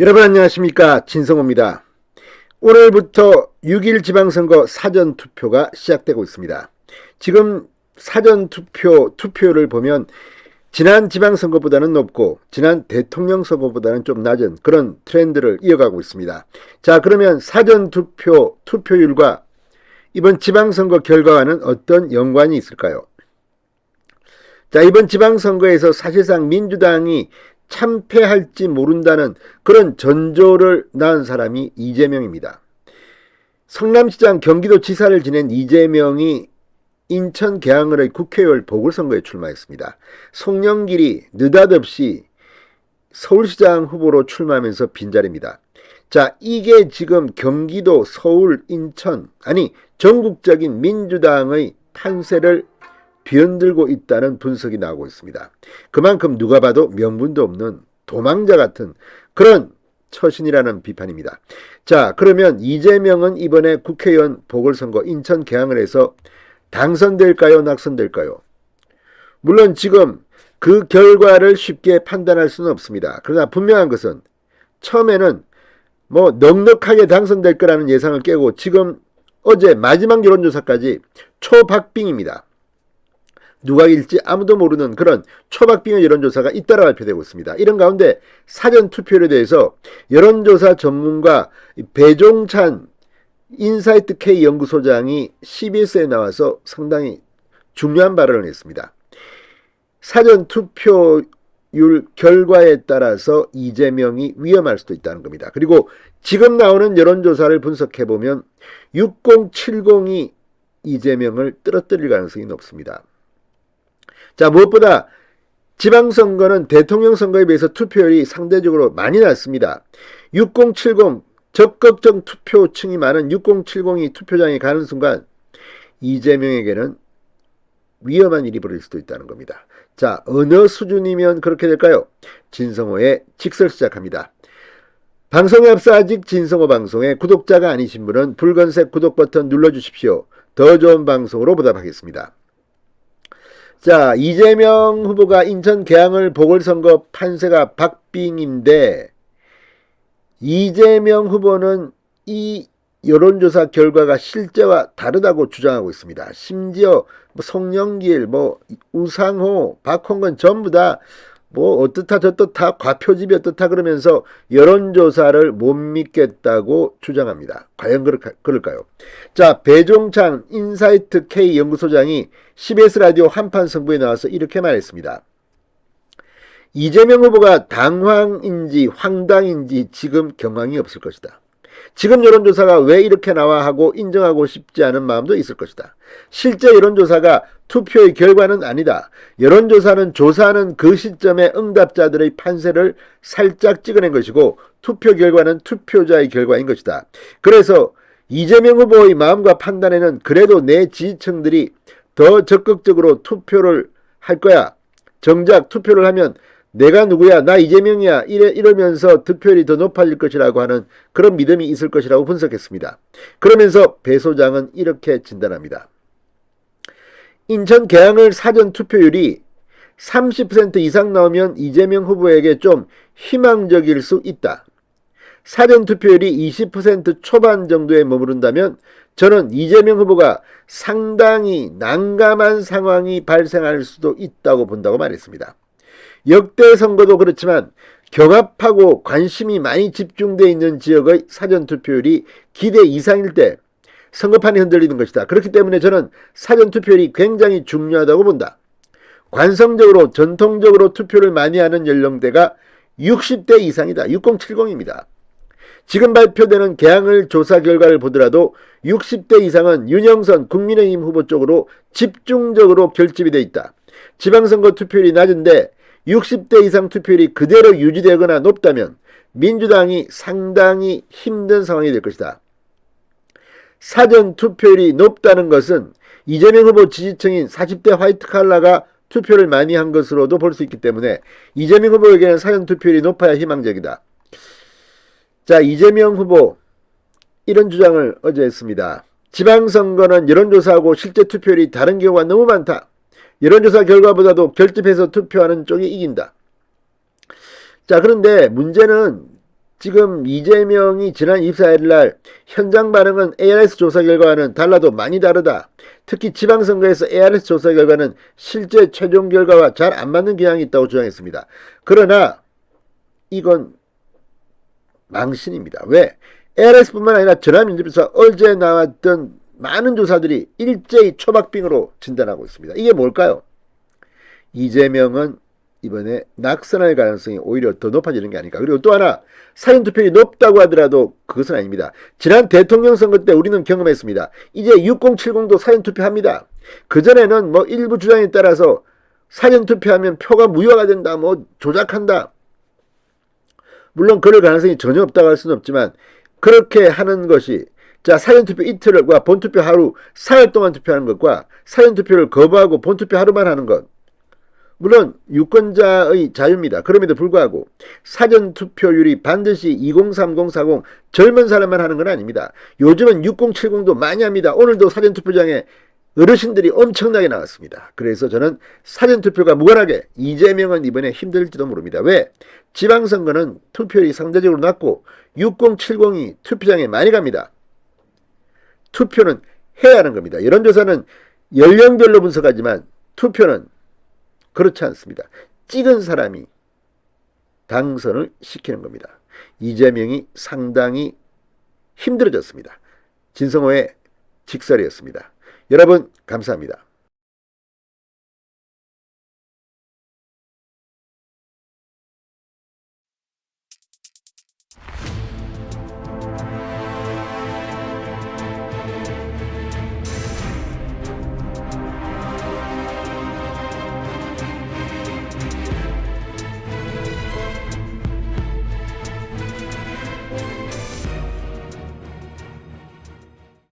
여러분 안녕하십니까, 진성호입니다. 오늘부터 6일 지방선거 사전투표가 시작되고 있습니다. 지금 사전투표를 보면 지난 지방선거보다는 높고 지난 대통령선거보다는 좀 낮은 그런 트렌드를 이어가고 있습니다. 자, 그러면 사전투표 투표율과 이번 지방선거 결과와는 어떤 연관이 있을까요? 자, 이번 지방선거에서 사실상 민주당이 참패할지 모른다는 그런 전조를 낳은 사람이 이재명입니다. 성남시장 경기도지사를 지낸 이재명이 인천 계양을의 국회의원 보궐선거에 출마했습니다. 송영길이 느닷없이 서울시장 후보로 출마하면서 빈자리입니다. 자, 이게 지금 경기도, 서울, 인천, 아니 전국적인 민주당의 판세를 뒤흔들고 있다는 분석이 나오고 있습니다. 그만큼 누가 봐도 명분도 없는 도망자 같은 그런 처신이라는 비판입니다. 자, 그러면 이재명은 이번에 국회의원 보궐선거 인천 계양을 해서 당선될까요, 낙선될까요? 물론 지금 그 결과를 쉽게 판단할 수는 없습니다. 그러나 분명한 것은 처음에는 넉넉하게 당선될 거라는 예상을 깨고 지금 어제 마지막 여론조사까지 초박빙입니다. 누가 이길지 아무도 모르는 그런 초박빙의 여론조사가 잇따라 발표되고 있습니다. 이런 가운데 사전투표에 대해서 여론조사 전문가 배종찬 인사이트 K 연구소장이 CBS에 나와서 상당히 중요한 발언을 했습니다. 사전투표율 결과에 따라서 이재명이 위험할 수도 있다는 겁니다. 그리고 지금 나오는 여론조사를 분석해보면 6070이 이재명을 떨어뜨릴 가능성이 높습니다. 자, 무엇보다 지방선거는 대통령 선거에 비해서 투표율이 상대적으로 많이 낮습니다. 6070 적극적 투표층이 많은 6070이 투표장에 가는 순간 이재명에게는 위험한 일이 벌어질 수도 있다는 겁니다. 자, 어느 수준이면 그렇게 될까요? 진성호의 직설 시작합니다. 방송에 앞서 아직 진성호 방송에 구독자가 아니신 분은 붉은색 구독 버튼 눌러주십시오. 더 좋은 방송으로 보답하겠습니다. 자, 이재명 후보가 인천 계양을 보궐선거 판세가 박빙인데 이재명 후보는 이 여론조사 결과가 실제와 다르다고 주장하고 있습니다. 심지어 송영길, 우상호, 박홍근 전부 다 어떻다 저떻다 과표집이 어떻다 그러면서 여론조사를 못 믿겠다고 주장합니다. 과연 그럴까요? 자, 배종찬 인사이트 K 연구소장이 CBS 라디오 한판 승부에 나와서 이렇게 말했습니다. 이재명 후보가 당황인지 황당인지 지금 경황이 없을 것이다. 지금 여론조사가 왜 이렇게 나와 하고 인정하고 싶지 않은 마음도 있을 것이다. 실제 여론조사가 투표의 결과는 아니다. 여론조사는 조사하는 그 시점에 응답자들의 판세를 살짝 찍어낸 것이고 투표 결과는 투표자의 결과인 것이다. 그래서 이재명 후보의 마음과 판단에는 그래도 내 지지층들이 더 적극적으로 투표를 할 거야. 정작 투표를 하면 내가 누구야, 나 이재명이야, 이러면서 득표율이 더 높아질 것이라고 하는 그런 믿음이 있을 것이라고 분석했습니다. 그러면서 배 소장은 이렇게 진단합니다. 인천 계양을 사전 투표율이 30% 이상 나오면 이재명 후보에게 좀 희망적일 수 있다. 사전 투표율이 20% 초반 정도에 머무른다면 저는 이재명 후보가 상당히 난감한 상황이 발생할 수도 있다고 본다고 말했습니다. 역대 선거도 그렇지만 경합하고 관심이 많이 집중되어 있는 지역의 사전투표율이 기대 이상일 때 선거판이 흔들리는 것이다. 그렇기 때문에 저는 사전투표율이 굉장히 중요하다고 본다. 관성적으로 전통적으로 투표를 많이 하는 연령대가 60대 이상이다. 6070입니다. 지금 발표되는 계양을 조사 결과를 보더라도 60대 이상은 윤영선 국민의힘 후보 쪽으로 집중적으로 결집이 되어 있다. 지방선거 투표율이 낮은데 60대 이상 투표율이 그대로 유지되거나 높다면 민주당이 상당히 힘든 상황이 될 것이다. 사전 투표율이 높다는 것은 이재명 후보 지지층인 40대 화이트 칼라가 투표를 많이 한 것으로도 볼 수 있기 때문에 이재명 후보에게는 사전 투표율이 높아야 희망적이다. 자, 이재명 후보 이런 주장을 어제 했습니다. 지방선거는 여론조사하고 실제 투표율이 다른 경우가 너무 많다. 여론조사 결과보다도 결집해서 투표하는 쪽이 이긴다. 자, 그런데 문제는 지금 이재명이 지난 24일 날 현장 반응은 ARS 조사 결과와는 달라도 많이 다르다. 특히 지방선거에서 ARS 조사 결과는 실제 최종 결과와 잘 안 맞는 경향이 있다고 주장했습니다. 그러나 이건 망신입니다. 왜? ARS뿐만 아니라 전화민주조사 어제 나왔던 많은 조사들이 일제히 초박빙으로 진단하고 있습니다. 이게 뭘까요? 이재명은 이번에 낙선할 가능성이 오히려 더 높아지는 게 아닐까. 그리고 또 하나, 사전투표율이 높다고 하더라도 그것은 아닙니다. 지난 대통령 선거 때 우리는 경험했습니다. 이제 6070도 사전투표합니다. 그전에는 뭐 일부 주장에 따라서 사전투표하면 표가 무효가 된다, 뭐 조작한다. 물론 그럴 가능성이 전혀 없다고 할 수는 없지만 그렇게 하는 것이, 자, 사전투표 이틀과 본투표 하루, 사흘 동안 투표하는 것과 사전투표를 거부하고 본투표 하루만 하는 것, 물론 유권자의 자유입니다. 그럼에도 불구하고 사전투표율이 반드시 20, 30, 40 젊은 사람만 하는 건 아닙니다. 요즘은 60, 70도 많이 합니다. 오늘도 사전투표장에 어르신들이 엄청나게 나왔습니다. 그래서 저는 사전투표가 무관하게 이재명은 이번에 힘들지도 모릅니다. 왜? 지방선거는 투표율이 상대적으로 낮고 60, 70이 투표장에 많이 갑니다. 투표는 해야 하는 겁니다. 여론조사는 연령별로 분석하지만 투표는 그렇지 않습니다. 찍은 사람이 당선을 시키는 겁니다. 이재명이 상당히 힘들어졌습니다. 진성호의 직설이었습니다. 여러분 감사합니다.